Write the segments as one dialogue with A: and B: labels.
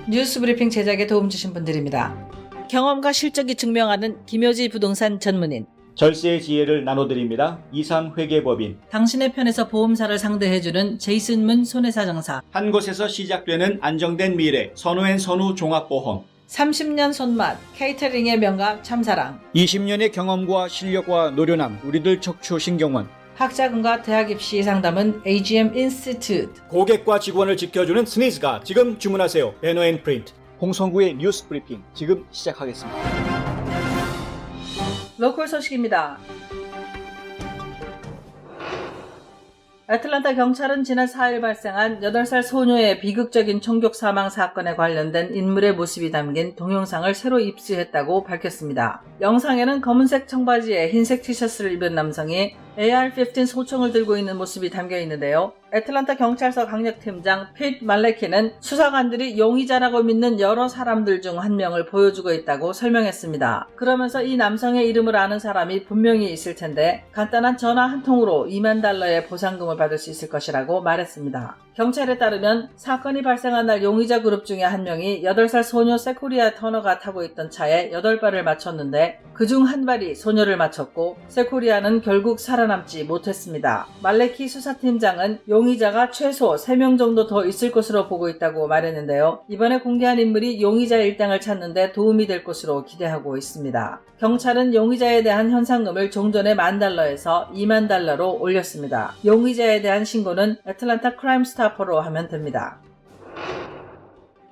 A: 뉴스 브리핑 제작에 도움 주신 분들입니다. 경험과 실적이 증명하는 김효지 부동산 전문인,
B: 절세의 지혜를 나눠드립니다. 이상회계법인,
A: 당신의 편에서 보험사를 상대해주는 제이슨문 손해사정사,
B: 한 곳에서 시작되는 안정된 미래 선우앤선우 종합보험,
A: 30년 손맛 케이터링의 명가 참사랑,
B: 20년의 경험과 실력과 노련함 우리들 척추신경원,
A: 학자금과 대학 입시 상담은 AGM 인스티튜트,
B: 고객과 직원을 지켜주는 스니즈가 지금 주문하세요. 배너앤프린트, 홍성구의 뉴스 브리핑 지금 시작하겠습니다.
A: 로컬 소식입니다. 애틀랜타 경찰은 지난 4일 발생한 8살 소녀의 비극적인 총격 사망 사건에 관련된 인물의 모습이 담긴 동영상을 새로 입수했다고 밝혔습니다. 영상에는 검은색 청바지에 흰색 티셔츠를 입은 남성이 AR-15 소총을 들고 있는 모습이 담겨 있는데요. 애틀랜타 경찰서 강력팀장 핏 말레키는 수사관들이 용의자라고 믿는 여러 사람들 중 한 명을 보여주고 있다고 설명했습니다. 그러면서 이 남성의 이름을 아는 사람이 분명히 있을 텐데 간단한 전화 한 통으로 $20,000의 보상금을 받을 수 있을 것이라고 말했습니다. 경찰에 따르면 사건이 발생한 날 용의자 그룹 중에 한 명이 8살 소녀 세코리아 터너가 타고 있던 차에 8발을 맞췄는데 그중 한 발이 소녀를 맞췄고 세코리아는 결국 살아남지 못했습니다. 말레키 수사팀장은 용의자가 최소 3명 정도 더 있을 것으로 보고 있다고 말했는데요. 이번에 공개한 인물이 용의자의 일당을 찾는 데 도움이 될 것으로 기대하고 있습니다. 경찰은 용의자에 대한 현상금을 종전의 $10,000에서 $20,000로 올렸습니다. 용의자에 대한 신고는 애틀랜타 크라임스타퍼로 하면 됩니다.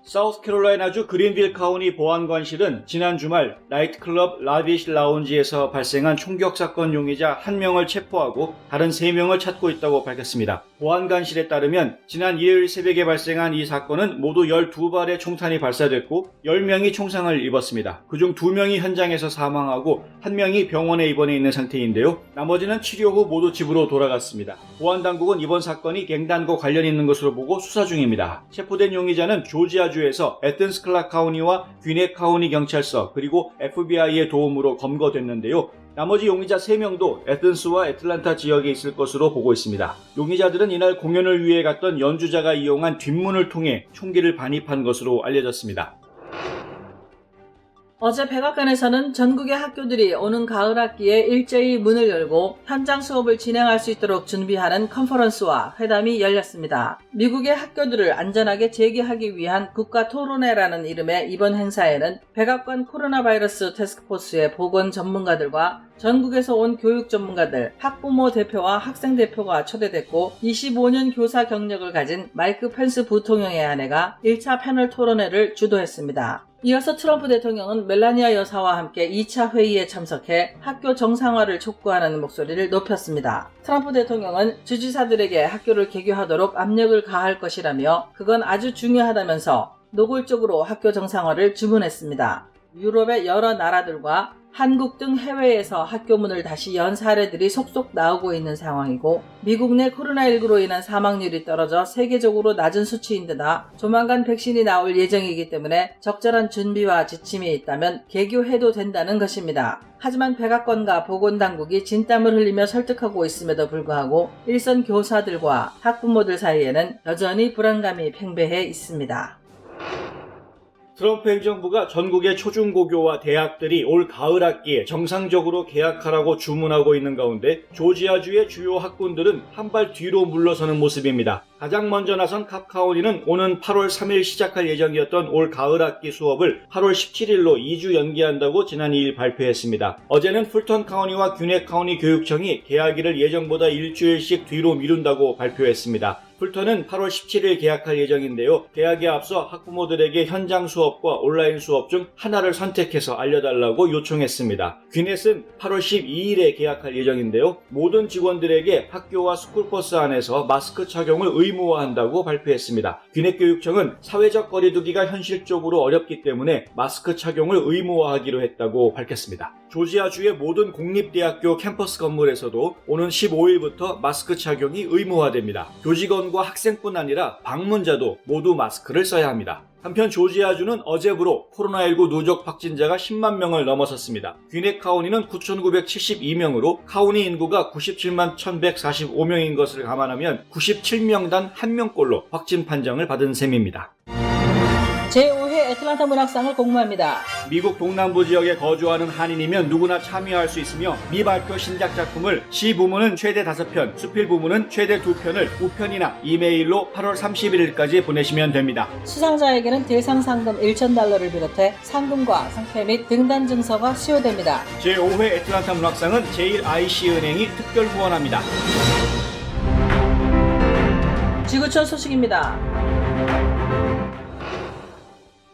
B: 사우스캐롤라이나주 그린빌 카운티 보안관실은 지난 주말 나이트클럽 라비쉬 라운지에서 발생한 총격 사건 용의자 1명을 체포하고 다른 3명을 찾고 있다고 밝혔습니다. 보안관실에 따르면 지난 2일 새벽에 발생한 이 사건은 모두 12발의 총탄이 발사됐고 10명이 총상을 입었습니다. 그중 2명이 현장에서 사망하고 1명이 병원에 입원해 있는 상태인데요. 나머지는 치료 후 모두 집으로 돌아갔습니다. 보안당국은 이번 사건이 갱단과 관련 있는 것으로 보고 수사 중입니다. 체포된 용의자는 조지아주에서 에튼스 클락 카우니와 귀넷 카우니 경찰서 그리고 FBI의 도움으로 검거됐는데요. 나머지 용의자 3명도 에튼스와 애틀랜타 지역에 있을 것으로 보고 있습니다. 용의자들은 이날 공연을 위해 갔던 연주자가 이용한 뒷문을 통해 총기를 반입한 것으로 알려졌습니다.
A: 어제 백악관에서는 전국의 학교들이 오는 가을 학기에 일제히 문을 열고 현장 수업을 진행할 수 있도록 준비하는 컨퍼런스와 회담이 열렸습니다. 미국의 학교들을 안전하게 재개하기 위한 국가토론회라는 이름의 이번 행사에는 백악관 코로나 바이러스 태스크포스의 보건 전문가들과 전국에서 온 교육 전문가들, 학부모 대표와 학생 대표가 초대됐고 25년 교사 경력을 가진 마이크 펜스 부통령의 아내가 1차 패널 토론회를 주도했습니다. 이어서 트럼프 대통령은 멜라니아 여사와 함께 2차 회의에 참석해 학교 정상화를 촉구하는 목소리를 높였습니다. 트럼프 대통령은 주지사들에게 학교를 개교하도록 압력을 가할 것이라며 그건 아주 중요하다면서 노골적으로 학교 정상화를 주문했습니다. 유럽의 여러 나라들과 한국 등 해외에서 학교 문을 다시 연 사례들이 속속 나오고 있는 상황이고 미국 내 코로나19로 인한 사망률이 떨어져 세계적으로 낮은 수치인 데다 조만간 백신이 나올 예정이기 때문에 적절한 준비와 지침이 있다면 개교해도 된다는 것입니다. 하지만 백악관과 보건당국이 진땀을 흘리며 설득하고 있음에도 불구하고 일선 교사들과 학부모들 사이에는 여전히 불안감이 팽배해 있습니다.
B: 트럼프 행정부가 전국의 초중고교와 대학들이 올 가을 학기에 정상적으로 개학하라고 주문하고 있는 가운데 조지아주의 주요 학군들은 한 발 뒤로 물러서는 모습입니다. 가장 먼저 나선 캅 카운티는 오는 8월 3일 시작할 예정이었던 올 가을 학기 수업을 8월 17일로 2주 연기한다고 지난 2일 발표했습니다. 어제는 풀턴 카운티와 귀넷 카운티 교육청이 개학일을 예정보다 일주일씩 뒤로 미룬다고 발표했습니다. 풀턴은 8월 17일 개학할 예정인데요. 개학에 앞서 학부모들에게 현장 수업과 온라인 수업 중 하나를 선택해서 알려달라고 요청했습니다. 귀넷은 8월 12일에 개학할 예정인데요. 모든 직원들에게 학교와 스쿨버스 안에서 마스크 착용을 의무화한다고 발표했습니다. 귀넷 교육청은 사회적 거리두기가 현실적으로 어렵기 때문에 마스크 착용을 의무화하기로 했다고 밝혔습니다. 조지아주의 모든 공립대학교 캠퍼스 건물에서도 오는 15일부터 마스크 착용이 의무화됩니다. 교직원과 학생뿐 아니라 방문자도 모두 마스크를 써야 합니다. 한편 조지아주는 어제부로 코로나19 누적 확진자가 10만 명을 넘어섰습니다. 귀넷 카운티는 9,972명으로 카운티 인구가 97만 1,145명인 것을 감안하면 97명당 1명꼴로 확진 판정을 받은 셈입니다.
A: 제5회 애틀랜타 문학상을 공모합니다.
B: 미국 동남부 지역에 거주하는 한인이면 누구나 참여할 수 있으며 미발표 신작 작품을 시 부문은 최대 5편, 수필 부문은 최대 2편을 우편이나 이메일로 8월 31일까지 보내시면 됩니다.
A: 수상자에게는 대상 상금 $1,000를 비롯해 상금과 상패 및 등단 증서가 수여됩니다.
B: 제5회 애틀랜타 문학상은 제1IC은행이 특별 후원합니다.
A: 지구촌 소식입니다.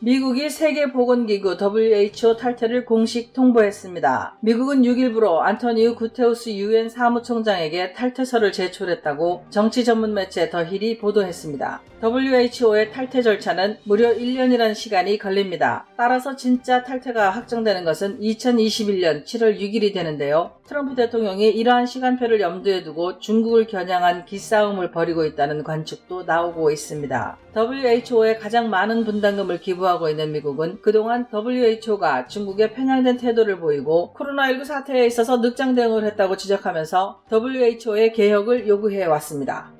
A: 미국이 세계보건기구 WHO 탈퇴를 공식 통보했습니다. 미국은 6일부로 안토니우 구테우스 UN 사무총장에게 탈퇴서를 제출했다고 정치 전문 매체 더 힐이 보도했습니다. WHO의 탈퇴 절차는 무려 1년이라는 시간이 걸립니다. 따라서 진짜 탈퇴가 확정되는 것은 2021년 7월 6일이 되는데요. 트럼프 대통령이 이러한 시간표를 염두에 두고 중국을 겨냥한 기싸움을 벌이고 있다는 관측도 나오고 있습니다. WHO에 가장 많은 분담금을 기부하고 있는 미국은 그동안 WHO가 중국에 편향된 태도를 보이고 코로나19 사태에 있어서 늑장 대응을 했다고 지적하면서 WHO의 개혁을 요구해왔습니다.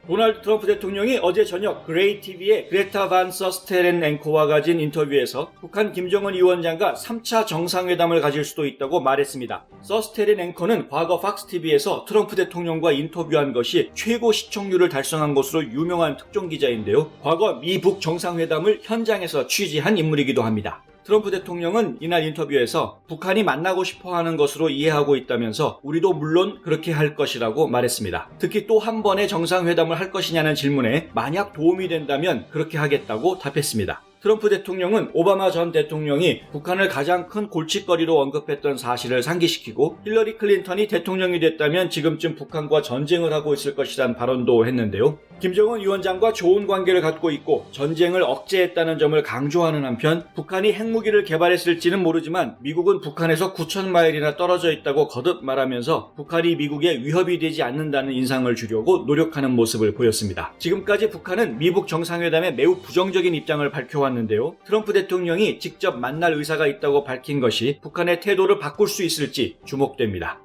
B: 도널드 트럼프 대통령이 어제 저녁 그레이 TV의 그레타 반 서스텔렌 앵커와 가진 인터뷰에서 북한 김정은 위원장과 3차 정상회담을 가질 수도 있다고 말했습니다. 서스텔렌 앵커는 과거 팍스 TV에서 트럼프 대통령과 인터뷰한 것이 최고 시청률을 달성한 것으로 유명한 특종 기자인데요. 과거 미북 정상회담을 현장에서 취재한 인물이기도 합니다. 트럼프 대통령은 이날 인터뷰에서 북한이 만나고 싶어하는 것으로 이해하고 있다면서 우리도 물론 그렇게 할 것이라고 말했습니다. 특히 또 한 번의 정상회담을 할 것이냐는 질문에 만약 도움이 된다면 그렇게 하겠다고 답했습니다. 트럼프 대통령은 오바마 전 대통령이 북한을 가장 큰 골칫거리로 언급했던 사실을 상기시키고 힐러리 클린턴이 대통령이 됐다면 지금쯤 북한과 전쟁을 하고 있을 것이란 발언도 했는데요. 김정은 위원장과 좋은 관계를 갖고 있고 전쟁을 억제했다는 점을 강조하는 한편 북한이 핵무기를 개발했을지는 모르지만 미국은 북한에서 9,000마일이나 떨어져 있다고 거듭 말하면서 북한이 미국에 위협이 되지 않는다는 인상을 주려고 노력하는 모습을 보였습니다. 지금까지 북한은 미북 정상회담에 매우 부정적인 입장을 밝혀왔는데요. 트럼프 대통령이 직접 만날 의사가 있다고 밝힌 것이 북한의 태도를 바꿀 수 있을지 주목됩니다.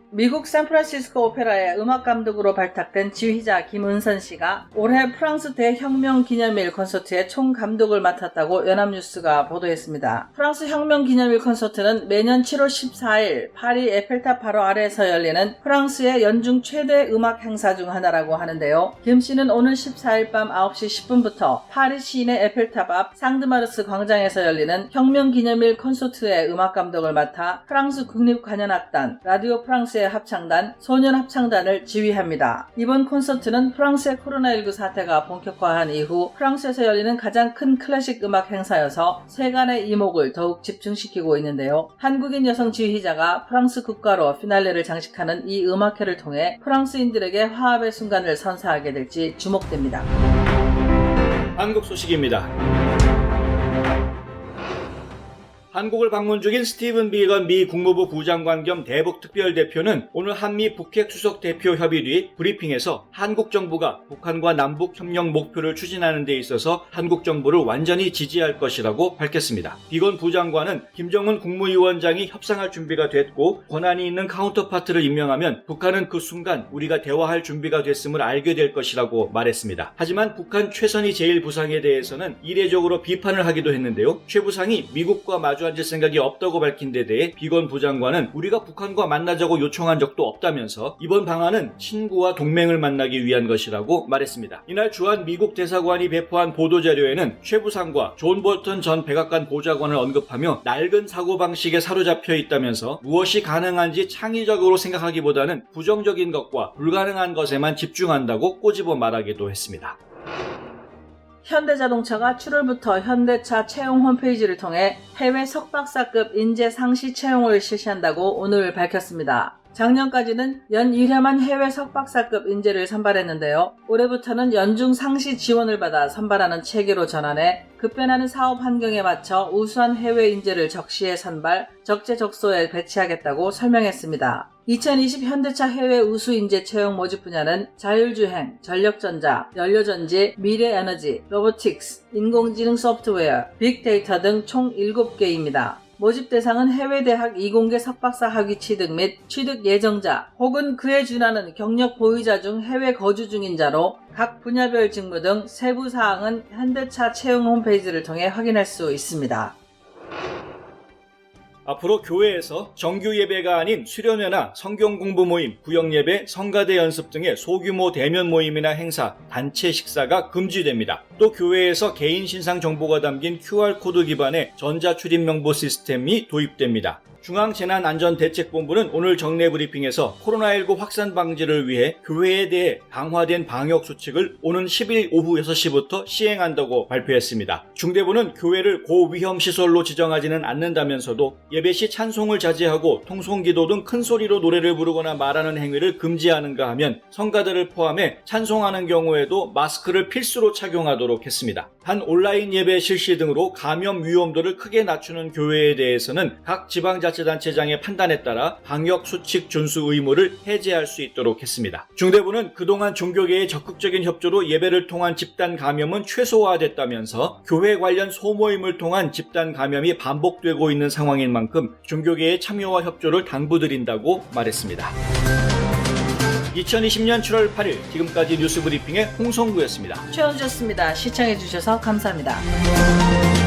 A: 미국 샌프란시스코 오페라의 음악감독으로 발탁된 지휘자 김은선 씨가 올해 프랑스 대혁명 기념일 콘서트의 총감독을 맡았다고 연합뉴스가 보도했습니다. 프랑스 혁명 기념일 콘서트는 매년 7월 14일 파리 에펠탑 바로 아래에서 열리는 프랑스의 연중 최대 음악 행사 중 하나라고 하는데요. 김 씨는 오늘 14일 밤 9시 10분부터 파리 시내 에펠탑 앞 상드마르스 광장에서 열리는 혁명 기념일 콘서트의 음악감독을 맡아 프랑스 국립관현악단, 라디오 프랑스 합창단, 소년 합창단을 지휘합니다. 이번 콘서트는 프랑스의 코로나19 사태가 본격화한 이후 프랑스에서 열리는 가장 큰 클래식 음악 행사여서 세간의 이목을 더욱 집중시키고 있는데요. 한국인 여성 지휘자가 프랑스 국가로 피날레를 장식하는 이 음악회를 통해 프랑스인들에게 화합의 순간을 선사하게 될지 주목됩니다.
B: 한국 소식입니다. 한국을 방문 중인 스티븐 비건 미 국무부 부장관 겸 대북 특별대표는 오늘 한미 북핵 수석 대표 협의 뒤 브리핑에서 한국 정부가 북한과 남북 협력 목표를 추진하는 데 있어서 한국 정부를 완전히 지지할 것이라고 밝혔습니다. 비건 부장관은 김정은 국무위원장이 협상할 준비가 됐고 권한이 있는 카운터파트를 임명하면 북한은 그 순간 우리가 대화할 준비가 됐음을 알게 될 것이라고 말했습니다. 하지만 북한 최선희 제1부상에 대해서는 이례적으로 비판을 하기도 했는데요. 최 부상이 미국과 마주 앉을 생각이 없다고 밝힌 데 대해 비건 부장관은 우리가 북한과 만나자고 요청한 적도 없다면서 이번 방안은 친구와 동맹을 만나기 위한 것이라고 말했습니다. 이날 주한 미국 대사관이 배포한 보도자료에는 최 부상과 존 볼턴 전 백악관 보좌관을 언급하며 낡은 사고방식에 사로잡혀 있다면서 무엇이 가능한지 창의적으로 생각하기보다는 부정적인 것과 불가능한 것에만 집중한다고 꼬집어 말하기도 했습니다.
A: 현대자동차가 7월부터 현대차 채용 홈페이지를 통해 해외 석박사급 인재 상시 채용을 실시한다고 오늘 밝혔습니다. 작년까지는 연 1회만 해외 석박사급 인재를 선발했는데요. 올해부터는 연중 상시 지원을 받아 선발하는 체계로 전환해 급변하는 사업 환경에 맞춰 우수한 해외 인재를 적시에 선발, 적재적소에 배치하겠다고 설명했습니다. 2020 현대차 해외 우수 인재 채용 모집 분야는 자율주행, 전력전자, 연료전지, 미래에너지, 로보틱스, 인공지능 소프트웨어, 빅데이터 등 총 7개입니다. 모집 대상은 해외대학 이공계 석박사 학위 취득 및 취득 예정자 혹은 그에 준하는 경력 보유자 중 해외 거주 중인 자로 각 분야별 직무 등 세부 사항은 현대차 채용 홈페이지를 통해 확인할 수 있습니다.
B: 앞으로 교회에서 정규 예배가 아닌 수련회나 성경 공부 모임, 구역 예배, 성가대 연습 등의 소규모 대면 모임이나 행사, 단체 식사가 금지됩니다. 또 교회에서 개인 신상 정보가 담긴 QR코드 기반의 전자출입명부 시스템이 도입됩니다. 중앙재난안전대책본부는 오늘 정례 브리핑에서 코로나19 확산 방지를 위해 교회에 대해 강화된 방역 수칙을 오는 10일 오후 6시부터 시행한다고 발표했습니다. 중대부는 교회를 고위험 시설로 지정하지는 않는다면서도 예배 시 찬송을 자제하고 통성기도 등 큰 소리로 노래를 부르거나 말하는 행위를 금지하는가 하면 성가대를 포함해 찬송하는 경우에도 마스크를 필수로 착용하도록 했습니다. 한 온라인 예배 실시 등으로 감염 위험도를 크게 낮추는 교회에 대해서는 각 지방자치단체장의 판단에 따라 방역 수칙 준수 의무를 해제할 수 있도록 했습니다. 중대부는 그동안 종교계의 적극적인 협조로 예배를 통한 집단 감염은 최소화됐다면서 교회 관련 소모임을 통한 집단 감염이 반복되고 있는 상황인 만큼 종교계의 참여와 협조를 당부드린다고 말했습니다. 2020년 7월 8일 지금까지 뉴스 브리핑의 홍성구였습니다.
A: 최원주였습니다. 시청해주셔서 감사합니다.